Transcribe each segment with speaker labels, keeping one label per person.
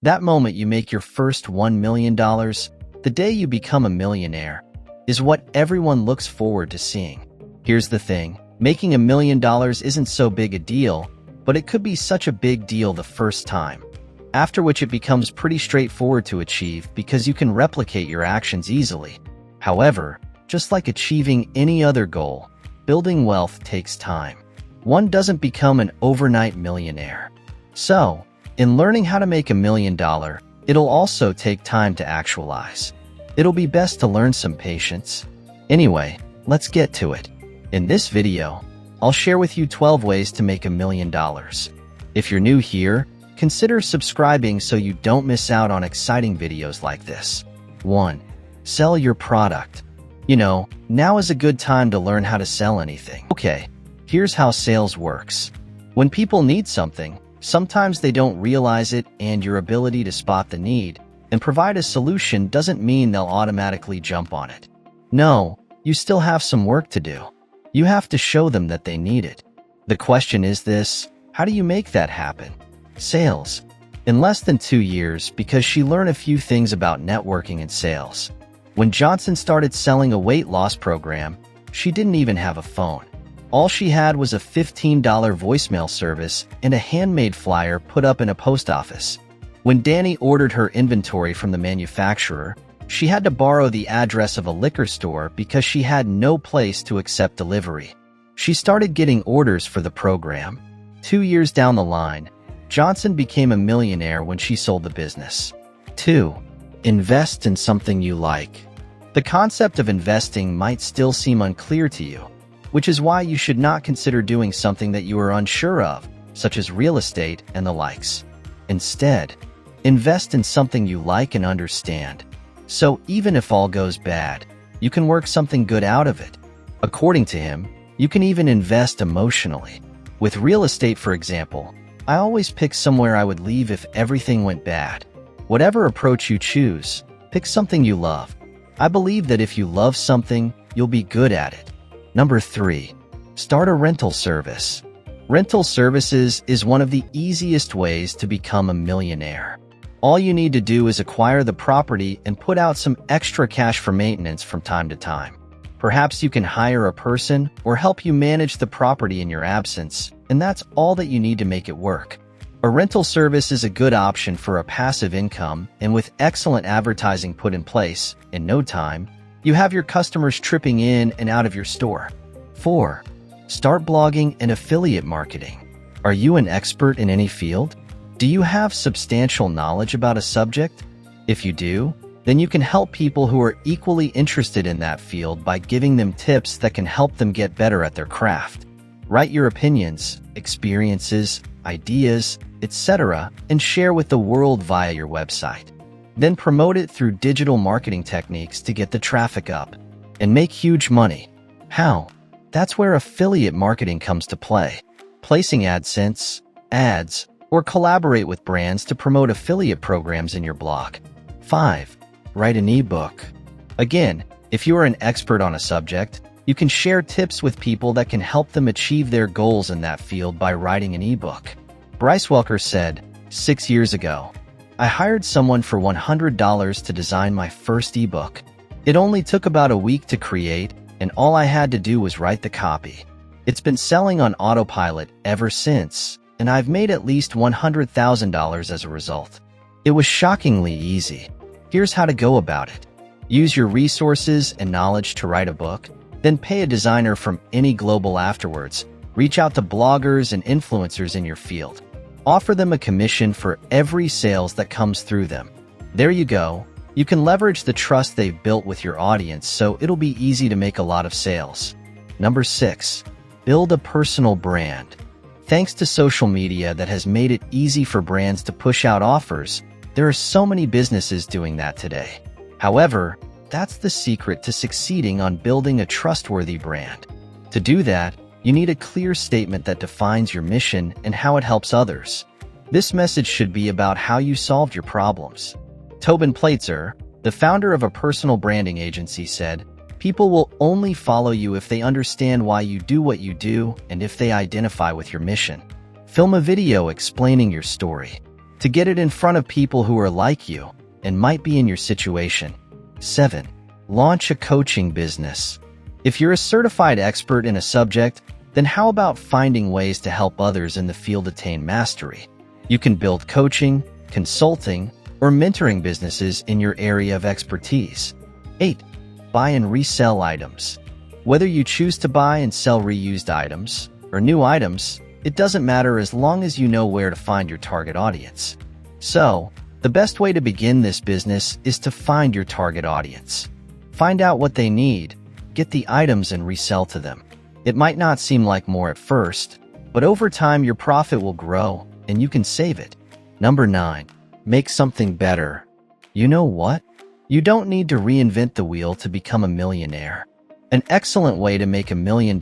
Speaker 1: That moment you make your first $1 million, the day you become a millionaire, is what everyone looks forward to seeing. Here's the thing, making $1 million isn't so big a deal, but it could be such a big deal the first time. After which it becomes pretty straightforward to achieve because you can replicate your actions easily. However, just like achieving any other goal, building wealth takes time. One doesn't become an overnight millionaire. So, in learning how to make $1 million, it'll also take time to actualize. It'll be best to learn some patience. Anyway, let's get to it. In this video, I'll share with you 12 ways to make $1 million. If you're new here, consider subscribing so you don't miss out on exciting videos like this. 1. Sell your product. You know, now is a good time to learn how to sell anything. Okay, here's how sales works. When people need something, sometimes they don't realize it, and your ability to spot the need and provide a solution doesn't mean they'll automatically jump on it. No, you still have some work to do. You have to show them that they need it. The question is this: how do you make that happen? Sales. In less than 2 years, because she learned a few things about networking and sales. When Johnson started selling a weight loss program, she didn't even have a phone. All she had was a $15 voicemail service and a handmade flyer put up in a post office. When Danny ordered her inventory from the manufacturer, she had to borrow the address of a liquor store because she had no place to accept delivery. She started getting orders for the program. 2 years down the line, Johnson became a millionaire when she sold the business. 2. Invest in something you like. The concept of investing might still seem unclear to you, which is why you should not consider doing something that you are unsure of, such as real estate and the likes. Instead, invest in something you like and understand. So even if all goes bad, you can work something good out of it. According to him, you can even invest emotionally. With real estate, for example, I always pick somewhere I would leave if everything went bad. Whatever approach you choose, pick something you love. I believe that if you love something, you'll be good at it. Number 3. Start a rental service. Rental services is one of the easiest ways to become a millionaire. All you need to do is acquire the property and put out some extra cash for maintenance from time to time. Perhaps you can hire a person or help you manage the property in your absence, and that's all that you need to make it work. A rental service is a good option for a passive income, and with excellent advertising put in place, in no time, you have your customers tripping in and out of your store. 4. Start blogging and affiliate marketing. Are you an expert in any field? Do you have substantial knowledge about a subject? If you do, then you can help people who are equally interested in that field by giving them tips that can help them get better at their craft. Write your opinions, experiences, ideas, etc., and share with the world via your website. Then promote it through digital marketing techniques to get the traffic up and make huge money. How? That's where affiliate marketing comes to play. Placing AdSense, ads, or collaborate with brands to promote affiliate programs in your blog. 5. Write an ebook. Again, if you are an expert on a subject, you can share tips with people that can help them achieve their goals in that field by writing an ebook. Bryce Welker said, 6 years ago, I hired someone for $100 to design my first ebook. It only took about a week to create, and all I had to do was write the copy. It's been selling on autopilot ever since, and I've made at least $100,000 as a result. It was shockingly easy. Here's how to go about it. Use your resources and knowledge to write a book, then pay a designer from any global afterwards. Reach out to bloggers and influencers in your field. Offer them a commission for every sales that comes through them. There you go. You can leverage the trust they've built with your audience, so it'll be easy to make a lot of sales. Number 6. Build a personal brand. Thanks to social media that has made it easy for brands to push out offers, there are so many businesses doing that today. However, that's the secret to succeeding on building a trustworthy brand. To do that, you need a clear statement that defines your mission and how it helps others. This message should be about how you solved your problems. Tobin Platzer, the founder of a personal branding agency, said, "People will only follow you if they understand why you do what you do and if they identify with your mission. Film a video explaining your story. to get it in front of people who are like you and might be in your situation. 7. Launch a coaching business. If you're a certified expert in a subject, then how about finding ways to help others in the field attain mastery? You can build coaching, consulting, or mentoring businesses in your area of expertise. 8. Buy and resell items. Whether you choose to buy and sell reused items or new items, it doesn't matter as long as you know where to find your target audience. So, the best way to begin this business is to find your target audience. Find out what they need, get the items and resell to them. It might not seem like more at first, but over time your profit will grow and you can save it. Number 9. Make something better. You know what? You don't need to reinvent the wheel to become a millionaire. An excellent way to make $1 million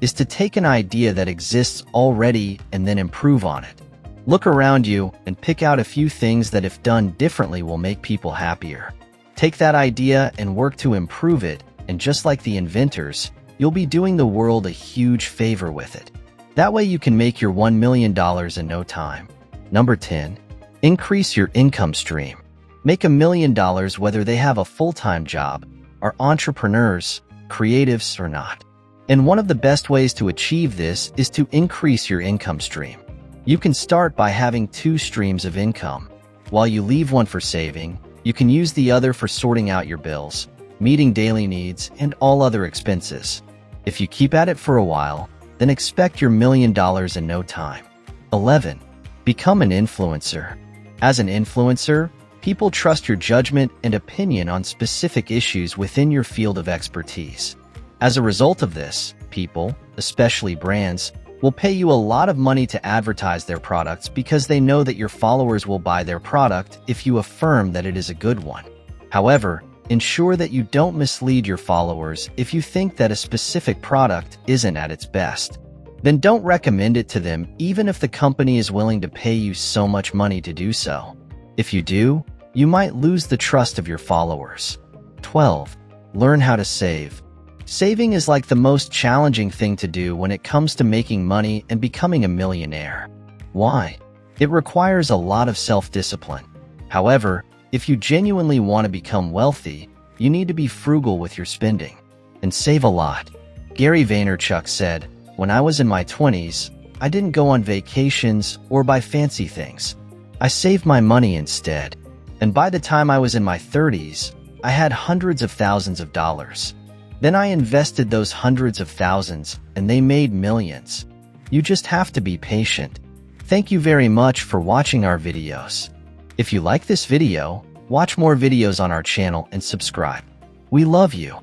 Speaker 1: is to take an idea that exists already and then improve on it. Look around you and pick out a few things that if done differently will make people happier. Take that idea and work to improve it, and just like the inventors, you'll be doing the world a huge favor with it. That way you can make your $1 million in no time. Number 10. Increase your income stream. Make $1 million whether they have a full-time job, are entrepreneurs, creatives or not. And one of the best ways to achieve this is to increase your income stream. You can start by having 2 streams of income. While you leave one for saving, you can use the other for sorting out your bills, meeting daily needs, and all other expenses. If you keep at it for a while, then expect your $1 million in no time. 11. Become an influencer. As an influencer, people trust your judgment and opinion on specific issues within your field of expertise. As a result of this, people, especially brands, will pay you a lot of money to advertise their products because they know that your followers will buy their product if you affirm that it is a good one. However, ensure that you don't mislead your followers if you think that a specific product isn't at its best. Then don't recommend it to them even if the company is willing to pay you so much money to do so. If you do, you might lose the trust of your followers. 12. Learn how to save. Saving is like the most challenging thing to do when it comes to making money and becoming a millionaire. Why? It requires a lot of self-discipline. However, if you genuinely want to become wealthy, you need to be frugal with your spending and save a lot. Gary Vaynerchuk said, "When I was in my 20s, I didn't go on vacations or buy fancy things. I saved my money instead. And by the time I was in my 30s, I had hundreds of thousands of dollars. Then I invested those hundreds of thousands and they made millions. You just have to be patient." Thank you very much for watching our videos. If you like this video, watch more videos on our channel and subscribe. We love you.